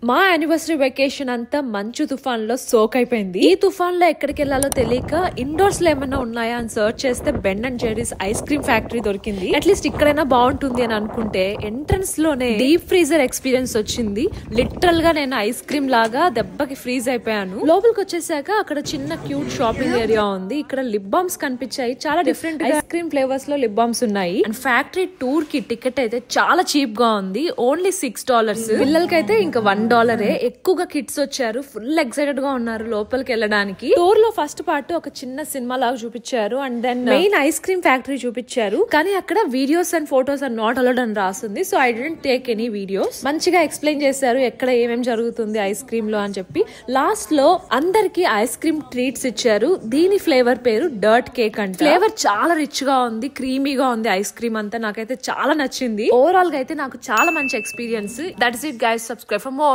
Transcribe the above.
మా anniversary vacation అంతా మంచు తుఫాన్ లో సోక్ అయిపోయింది. ఈ తుఫాన్ లో ఎక్కడికి వెళ్లాలో తెలియక ఇండోర్స్ లో ఏమన్నా ఉన్నాయా అని సర్చ్ చేస్తే Ben and Jerry's ice cream factory దొరికింది. అట్లీస్ట్ ఇక్కడైనా బాగుంటుంది అని అనుకుంటే ఎంట్రన్స్ లోనే డీప్ ఫ్రీజర్ ఎక్స్పీరియన్స్ వచ్చింది. లిటరల్ గా నేను ఐస్ క్రీమ్ లాగా దెబ్బకి ఫ్రీజ్ అయిపోయాను. లోపలికి వచ్చేసాక అక్కడ చిన్న క్యూట్ షాపింగ్ ఏరియా ఉంది. ఇక్కడ లిప్ బామ్స్ కనిపించాయి. చాలా డిఫరెంట్ ఐస్ క్రీమ్ ఫ్లేవర్స్ లో లిప్ బామ్స్ ఉన్నాయి. అండ్ ఫ్యాక్టరీ టూర్ కి టికెట్ అయితే చాలా చీప్ గా ఉంది. ఓన్లీ $6. పిల్లలకైతే ఇంకా $1. ఎక్కువగా కిడ్స్ వచ్చారు. ఫుల్ ఎక్సైటెడ్ గా ఉన్నారు లోపలికి వెళ్ళడానికి. టూర్ లో ఫస్ట్ పార్ట్ ఒక చిన్న సినిమా లాగా చూపించారు. And then main ice cream factory చూపించారు. కానీ అక్కడ videos and photos are not allowed అని రాస్తుంది. So I didn't take any videos. మంచిగా ఎక్స్ప్లెయిన్ చేశారు ఎక్కడ ఏమేం జరుగుతుంది ఐస్ క్రీమ్ లో అని చెప్పి. లాస్ట్ లో అందరికి ఐస్ క్రీమ్ ట్రీట్స్ ఇచ్చారు. దీని ఫ్లేవర్ పేరు డర్ట్ కేక్ అంటే. ఫ్లేవర్ చాలా రిచ్ గా ఉంది, క్రీమీగా ఉంది ఐస్ క్రీమ్ అంతా. నాకైతే చాలా నచ్చింది. ఓవరాల్ గా అయితే నాకు చాలా మంచి experience. That is it guys. Subscribe for more.